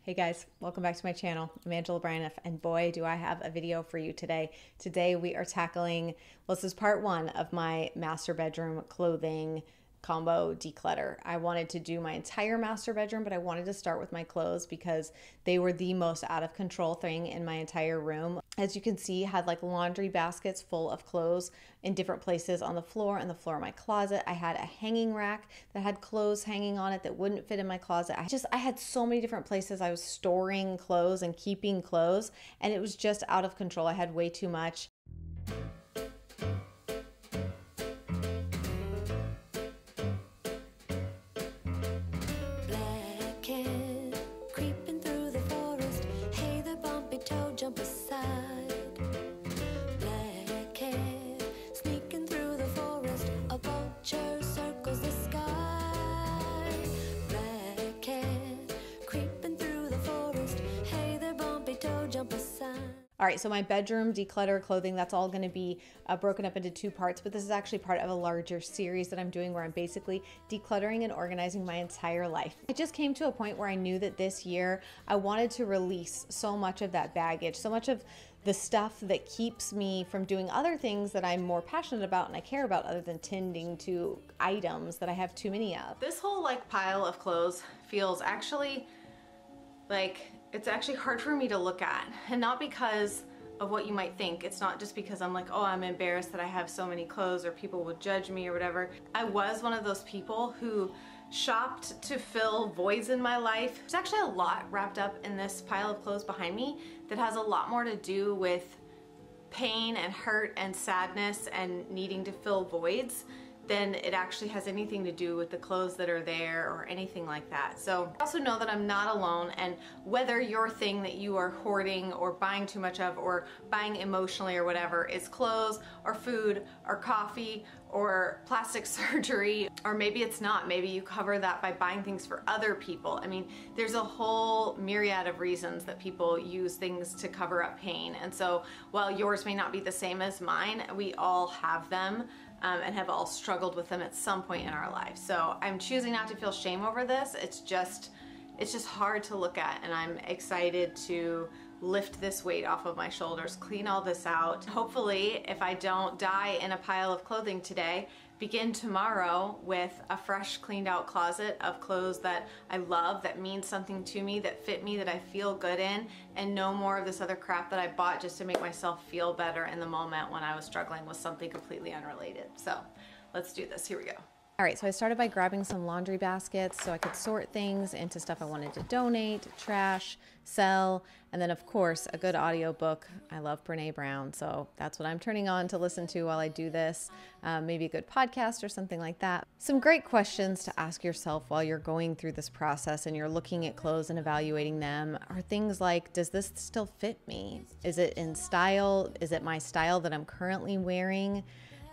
Hey guys, welcome back to my channel. I'm Angela Braniff, and boy, do I have a video for you today. Today we are tackling, well, this is part one of my master bedroom clothing combo declutter. I wanted to do my entire master bedroom, but I wanted to start with my clothes because they were the most out of control thing in my entire room. As you can see, I had like laundry baskets full of clothes in different places on the floor of my closet. I had a hanging rack that had clothes hanging on it that wouldn't fit in my closet. I had so many different places I was storing clothes and keeping clothes, and it was just out of control. I had way too much. All right, so my bedroom declutter clothing, that's all gonna be broken up into two parts, but this is actually part of a larger series that I'm doing where I'm basically decluttering and organizing my entire life. I just came to a point where I knew that this year I wanted to release so much of that baggage, so much of the stuff that keeps me from doing other things that I'm more passionate about and I care about other than tending to items that I have too many of. This whole like pile of clothes feels actually like it's actually hard for me to look at, and not because of what you might think. It's not just because I'm like, oh, I'm embarrassed that I have so many clothes or people would judge me or whatever. I was one of those people who shopped to fill voids in my life. There's actually a lot wrapped up in this pile of clothes behind me that has a lot more to do with pain and hurt and sadness and needing to fill voids than it actually has anything to do with the clothes that are there or anything like that. So I also know that I'm not alone, and whether your thing that you are hoarding or buying too much of or buying emotionally or whatever is clothes or food or coffee or plastic surgery, or maybe it's not. Maybe you cover that by buying things for other people. I mean, there's a whole myriad of reasons that people use things to cover up pain. And so while yours may not be the same as mine, we all have them. And have all struggled with them at some point in our lives. So I'm choosing not to feel shame over this. It's just hard to look at, and I'm excited to lift this weight off of my shoulders, clean all this out. Hopefully, if I don't die in a pile of clothing today, begin tomorrow with a fresh, cleaned out closet of clothes that I love, that mean something to me, that fit me, that I feel good in, and no more of this other crap that I bought just to make myself feel better in the moment when I was struggling with something completely unrelated. So let's do this. Here we go. All right, so I started by grabbing some laundry baskets so I could sort things into stuff I wanted to donate, trash, sell, and then of course a good audiobook. I love Brene Brown, so that's what I'm turning on to listen to while I do this. Maybe a good podcast or something like that. Some great questions to ask yourself while you're going through this process and you're looking at clothes and evaluating them are things like, does this still fit me? Is it in style? Is it my style that I'm currently wearing?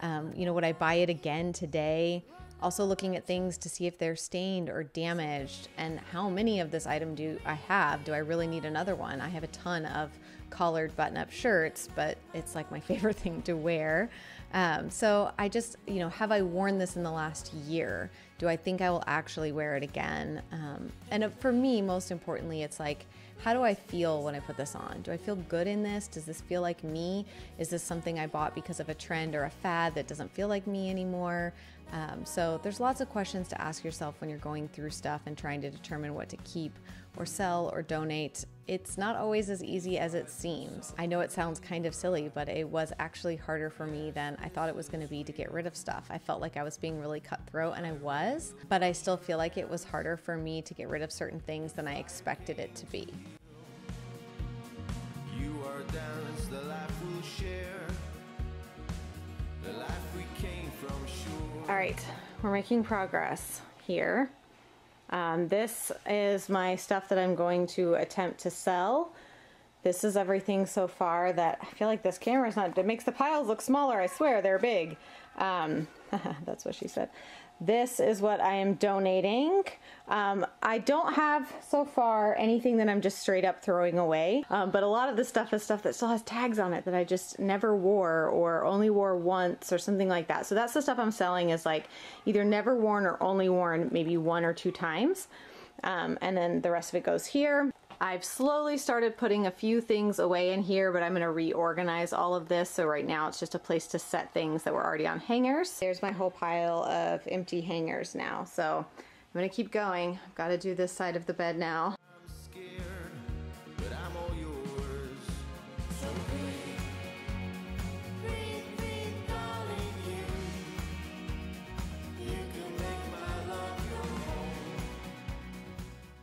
Would I buy it again today? Also looking at things to see if they're stained or damaged, and how many of this item do I have? Do I really need another one? I have a ton of collared button-up shirts, but it's like my favorite thing to wear. So I just, have I worn this in the last year? Do I think I will actually wear it again? And for me, most importantly, it's like, how do I feel when I put this on? Do I feel good in this? Does this feel like me? Is this something I bought because of a trend or a fad that doesn't feel like me anymore? So there's lots of questions to ask yourself when you're going through stuff and trying to determine what to keep or sell or donate. It's not always as easy as it seems. I know it sounds kind of silly, but it was actually harder for me than I thought it was going to be to get rid of stuff. I felt like I was being really cutthroat, and I was, but I still feel like it was harder for me to get rid of certain things than I expected it to be. You are dance, the life we'll share, the life we came from shore. All right, we're making progress here. This is my stuff that I'm going to attempt to sell. This is everything so far that I feel like this camera's not, it makes the piles look smaller. I swear they're big. That's what she said. This is what I am donating. I don't have so far anything that I'm just straight up throwing away, but a lot of the stuff is stuff that still has tags on it that I just never wore or only wore once or something like that. So that's the stuff I'm selling, is like either never worn or only worn maybe 1 or 2 times. And then the rest of it goes here. I've slowly started putting a few things away in here, but I'm going to reorganize all of this. So right now it's just a place to set things that were already on hangers. There's my whole pile of empty hangers now. So I'm going to keep going. I've got to do this side of the bed now.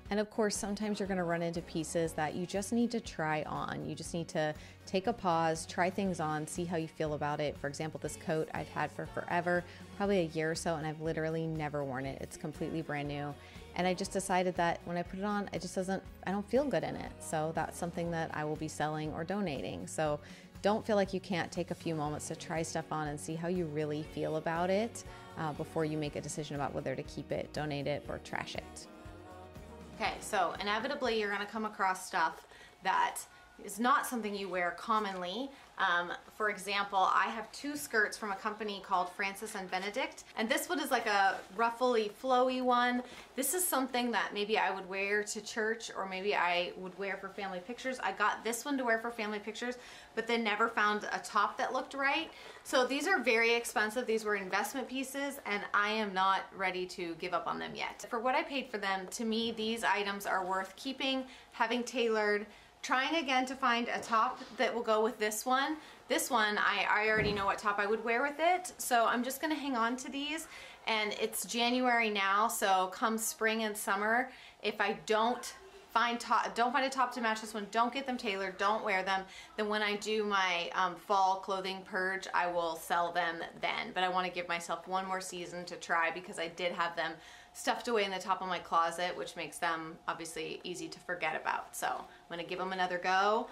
And of course, sometimes you're gonna run into pieces that you just need to try on. You just need to take a pause, try things on, see how you feel about it. For example, this coat I've had for forever, probably a year or so, and I've literally never worn it. It's completely brand new. And I just decided that when I put it on, I don't feel good in it. So that's something that I will be selling or donating. So don't feel like you can't take a few moments to try stuff on and see how you really feel about it before you make a decision about whether to keep it, donate it, or trash it. Okay, so inevitably you're gonna come across stuff that is not something you wear commonly. For example, I have two skirts from a company called Francis and Benedict, and this one is like a ruffly, flowy one. This is something that maybe I would wear to church, or maybe I would wear for family pictures. I got this one to wear for family pictures, but then never found a top that looked right. So these are very expensive. These were investment pieces, and I am not ready to give up on them yet. For what I paid for them, to me, these items are worth keeping, having tailored, trying again to find a top that will go with this one. This one, I already know what top I would wear with it, so I'm just gonna hang on to these. And it's January now, so come spring and summer, if I don't find a top to match this one, don't get them tailored, don't wear them, then when I do my fall clothing purge, I will sell them then. But I wanna give myself one more season to try, because I did have them stuffed away in the top of my closet, which makes them obviously easy to forget about. So I'm gonna give them another go.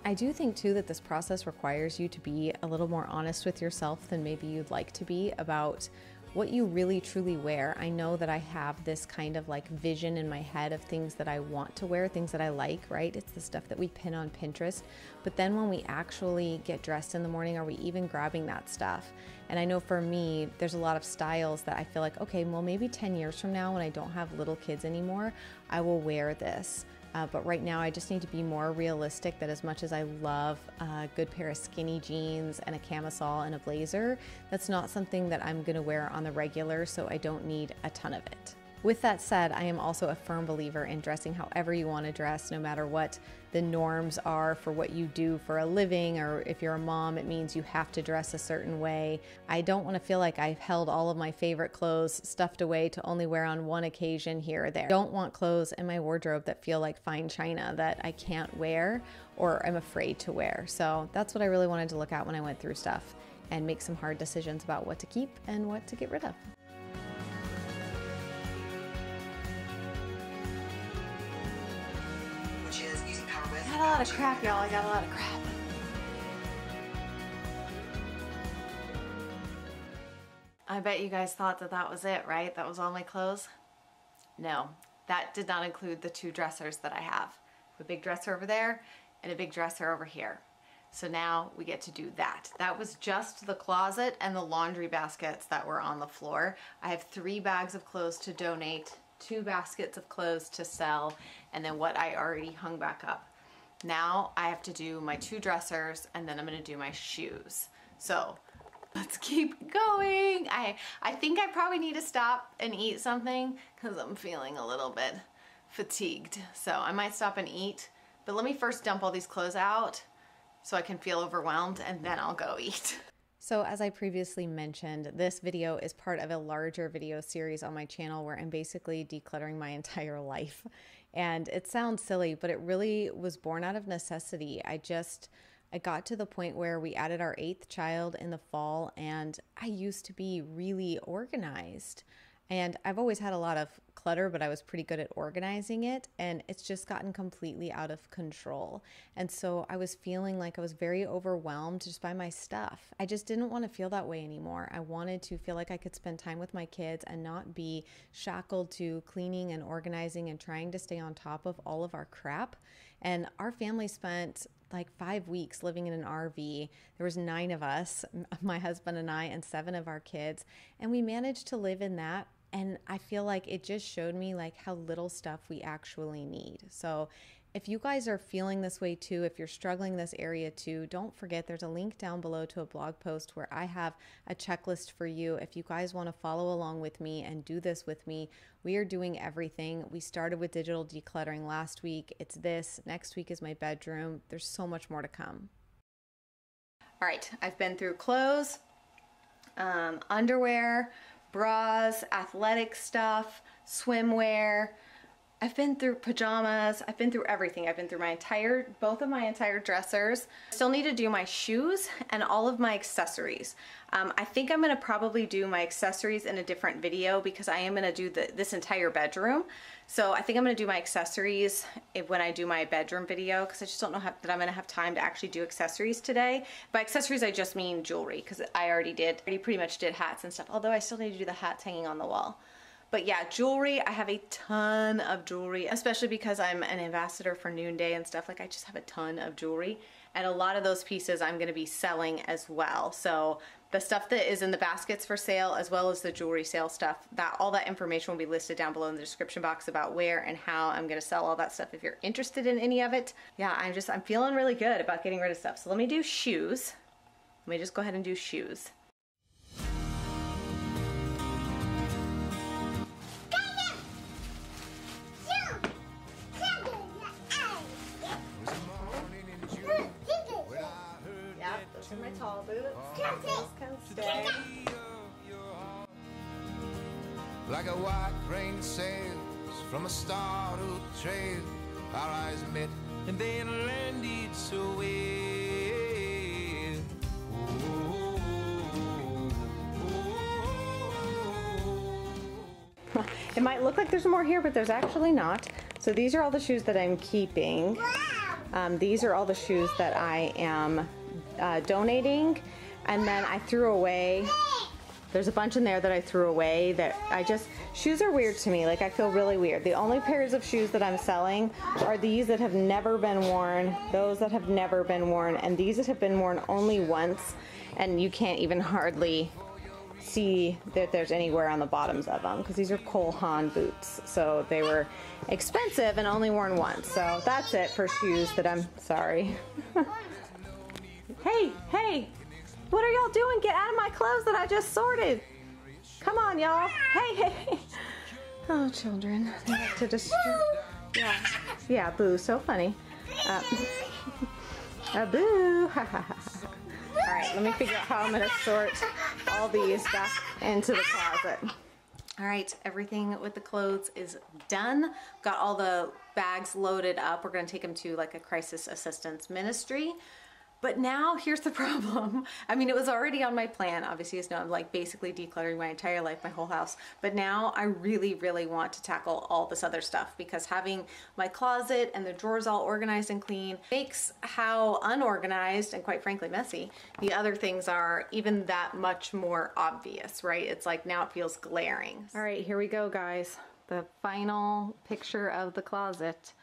I do think too that this process requires you to be a little more honest with yourself than maybe you'd like to be about what you really truly wear. I know that I have this kind of like vision in my head of things that I want to wear, things that I like, right? It's the stuff that we pin on Pinterest. But then when we actually get dressed in the morning, are we even grabbing that stuff? And I know for me, there's a lot of styles that I feel like, okay, well, maybe 10 years from now when I don't have little kids anymore, I will wear this. But right now I just need to be more realistic that as much as I love a good pair of skinny jeans and a camisole and a blazer, that's not something that I'm gonna wear on the regular, so I don't need a ton of it. With that said, I am also a firm believer in dressing however you want to dress, no matter what the norms are for what you do for a living, or if you're a mom, it means you have to dress a certain way. I don't want to feel like I've held all of my favorite clothes stuffed away to only wear on one occasion here or there. I don't want clothes in my wardrobe that feel like fine china that I can't wear or I'm afraid to wear. So that's what I really wanted to look at when I went through stuff and make some hard decisions about what to keep and what to get rid of. I got a lot of crap, y'all. I got a lot of crap. I bet you guys thought that that was it, right? That was all my clothes? No, that did not include the two dressers that I have. A big dresser over there and a big dresser over here. So now we get to do that. That was just the closet and the laundry baskets that were on the floor. I have 3 bags of clothes to donate, 2 baskets of clothes to sell, and then what I already hung back up. Now I have to do my 2 dressers, and then I'm gonna do my shoes. So let's keep going. I think I probably need to stop and eat something because I'm feeling a little bit fatigued. So I might stop and eat, but let me first dump all these clothes out so I can feel overwhelmed, and then I'll go eat. So as I previously mentioned, this video is part of a larger video series on my channel where I'm basically decluttering my entire life. And it sounds silly, but it really was born out of necessity. I got to the point where we added our 8th child in the fall, and I used to be really organized. And I've always had a lot of clutter, but I was pretty good at organizing it, and it's just gotten completely out of control. And so I was feeling like I was very overwhelmed just by my stuff. I just didn't want to feel that way anymore. I wanted to feel like I could spend time with my kids and not be shackled to cleaning and organizing and trying to stay on top of all of our crap. And our family spent like 5 weeks living in an RV. There was 9 of us, my husband and I, and 7 of our kids. And we managed to live in that And I feel like it just showed me like how little stuff we actually need. So if you guys are feeling this way too, if you're struggling in this area too, don't forget there's a link down below to a blog post where I have a checklist for you. If you guys want to follow along with me and do this with me, we are doing everything. We started with digital decluttering last week. It's this. Next week is my bedroom. There's so much more to come. All right, I've been through clothes, underwear, bras, athletic stuff, swimwear. I've been through pajamas. I've been through everything. I've been through both of my entire dressers. Still need to do my shoes and all of my accessories. I think I'm gonna probably do my accessories in a different video because I am gonna do this entire bedroom. So I think I'm gonna do my accessories when I do my bedroom video because I just don't know that I'm gonna have time to actually do accessories today. By accessories, I just mean jewelry because I already pretty much did hats and stuff, although I still need to do the hats hanging on the wall. But yeah, jewelry, I have a ton of jewelry, especially because I'm an ambassador for Noonday and stuff. Like I just have a ton of jewelry and a lot of those pieces I'm gonna be selling as well. So the stuff that is in the baskets for sale as well as the jewelry sale stuff, all that information will be listed down below in the description box about where and how I'm gonna sell all that stuff if you're interested in any of it. Yeah, I'm feeling really good about getting rid of stuff. So let me do shoes. Let me just go ahead and do shoes. Those are my tall boots. Those can stay. Like a white rain sails from a startled trail, our eyes met and then landed so well. It might look like there's more here, but there's actually not. So these are all the shoes that I'm keeping. These are all the shoes that I am donating, and then I threw away. There's a bunch in there that I threw away that shoes are weird to me. Like I feel really weird. The only pairs of shoes that I'm selling are these that have never been worn, those that have never been worn, and these that have been worn only once, and you can't even hardly see that there's any wear on the bottoms of them because these are Cole Haan boots. So they were expensive and only worn once. So that's it for shoes that I'm sorry. Hey, what are y'all doing? Get out of my clothes that I just sorted. Come on, y'all. Hey. Oh, children. They like to just, yeah, boo, so funny. Boo. All right, let me figure out how I'm gonna sort all these back into the closet. All right, everything with the clothes is done. Got all the bags loaded up. We're gonna take them to like a crisis assistance ministry. But now here's the problem. I mean, it was already on my plan. Obviously, as you know, I'm like basically decluttering my entire life, my whole house. But now I really, really want to tackle all this other stuff because having my closet and the drawers all organized and clean makes how unorganized and quite frankly messy the other things are even that much more obvious, right? It's like now it feels glaring. All right, here we go, guys. The final picture of the closet.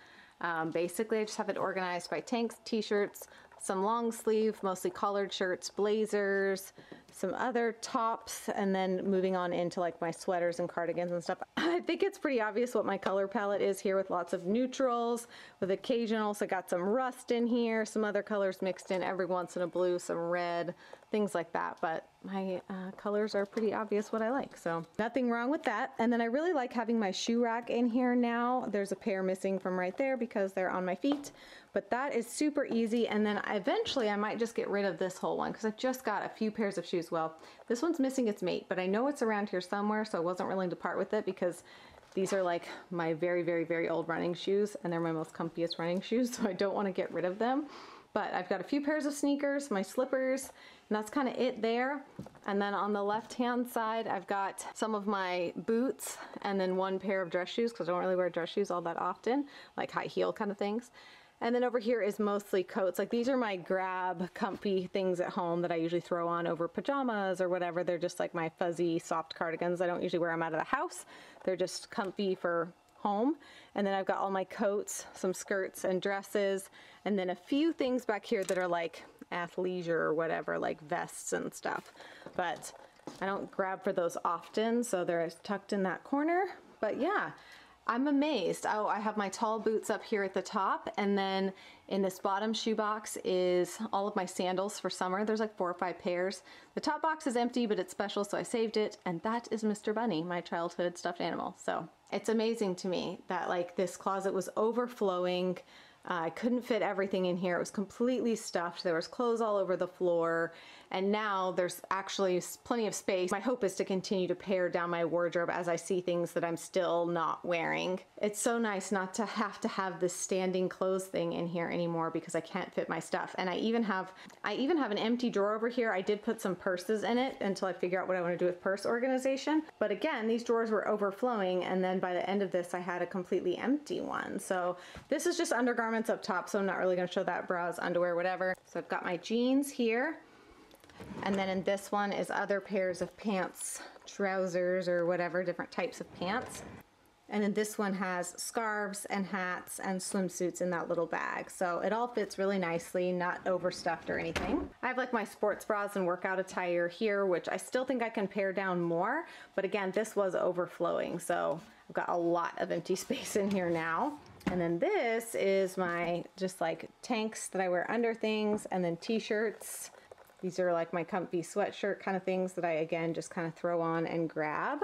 Basically, I just have it organized by tanks, t-shirts, some long sleeve, mostly collared shirts, blazers, some other tops, and then moving on into like my sweaters and cardigans and stuff. I think it's pretty obvious what my color palette is here with lots of neutrals, with occasional, so I got some rust in here, some other colors mixed in every once in a blue, some red, things like that. But my colors are pretty obvious what I like, so nothing wrong with that. And then I really like having my shoe rack in here now. There's a pair missing from right there because they're on my feet, but that is super easy. And then eventually I might just get rid of this whole one because I've just got a few pairs of shoes. Well, this one's missing its mate, but I know it's around here somewhere, so I wasn't willing to part with it because these are like my very, very, very old running shoes, and they're my most comfiest running shoes, so I don't want to get rid of them. But I've got a few pairs of sneakers, my slippers, and that's kind of it there. And then on the left-hand side, I've got some of my boots and then one pair of dress shoes because I don't really wear dress shoes all that often, like high heel kind of things. And then over here is mostly coats. Like these are my grab comfy things at home that I usually throw on over pajamas or whatever. They're just like my fuzzy soft cardigans. I don't usually wear them out of the house. They're just comfy for home. And then I've got all my coats, some skirts and dresses, and then a few things back here that are like athleisure or whatever, like vests and stuff. But I don't grab for those often, so they're tucked in that corner. But yeah, I'm amazed. Oh, I have my tall boots up here at the top, and then in this bottom shoebox is all of my sandals for summer. There's like 4 or 5 pairs. The top box is empty, but it's special, so I saved it. And that is Mr. Bunny, my childhood stuffed animal. So it's amazing to me that like this closet was overflowing. I couldn't fit everything in here. It was completely stuffed. There was clothes all over the floor, and now there's actually plenty of space. My hope is to continue to pare down my wardrobe as I see things that I'm still not wearing. It's so nice not to have this standing clothes thing in here anymore because I can't fit my stuff. And I even have an empty drawer over here. I did put some purses in it until I figure out what I want to do with purse organization. But again, these drawers were overflowing, and then by the end of this, I had a completely empty one. So this is just undergarments up top, so I'm not really going to show that. Bras, underwear, whatever. So I've got my jeans here, and then in this one is other pairs of pants, trousers or whatever, different types of pants. And then this one has scarves and hats and swimsuits in that little bag. So it all fits really nicely, not overstuffed or anything. I have like my sports bras and workout attire here, which I still think I can pare down more. But again, this was overflowing. So I've got a lot of empty space in here now. And then this is my just like tanks that I wear under things, and then t-shirts. These are like my comfy sweatshirt kind of things that I again just kind of throw on and grab.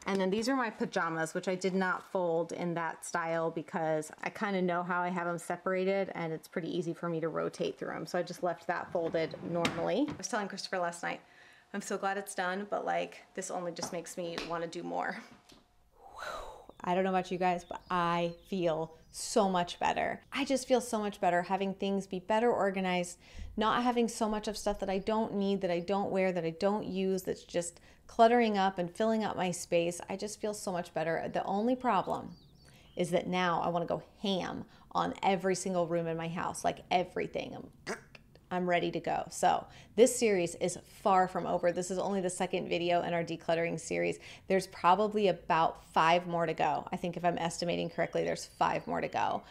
And then these are my pajamas, which I did not fold in that style because I kind of know how I have them separated and it's pretty easy for me to rotate through them. So I just left that folded normally. I was telling Christopher last night, I'm so glad it's done, but like this only just makes me want to do more. I don't know about you guys, but I feel so much better. I just feel so much better having things be better organized, not having so much of stuff that I don't need, that I don't wear, that I don't use, that's just cluttering up and filling up my space. I just feel so much better. The only problem is that now I want to go ham on every single room in my house, like everything. I'm ready to go. So this series is far from over. This is only the second video in our decluttering series. There's probably about 5 more to go. I think if I'm estimating correctly, there's 5 more to go.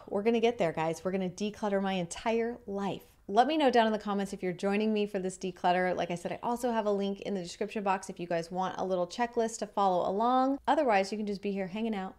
We're gonna get there, guys. We're gonna declutter my entire life. Let me know down in the comments if you're joining me for this declutter. Like I said, I also have a link in the description box if you guys want a little checklist to follow along. Otherwise, you can just be here hanging out,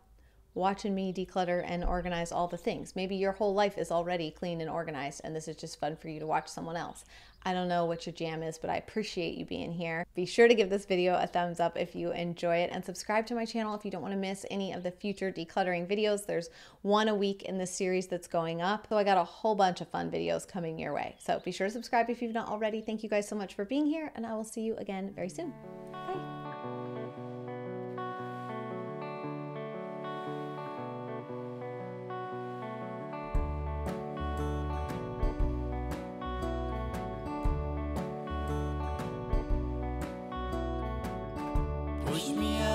watching me declutter and organize all the things. Maybe your whole life is already clean and organized and this is just fun for you to watch someone else. I don't know what your jam is, but I appreciate you being here. Be sure to give this video a thumbs up if you enjoy it, and subscribe to my channel if you don't want to miss any of the future decluttering videos. There's one a week in this series that's going up. So I got a whole bunch of fun videos coming your way. So be sure to subscribe if you've not already. Thank you guys so much for being here, and I will see you again very soon. Bye. Push me out.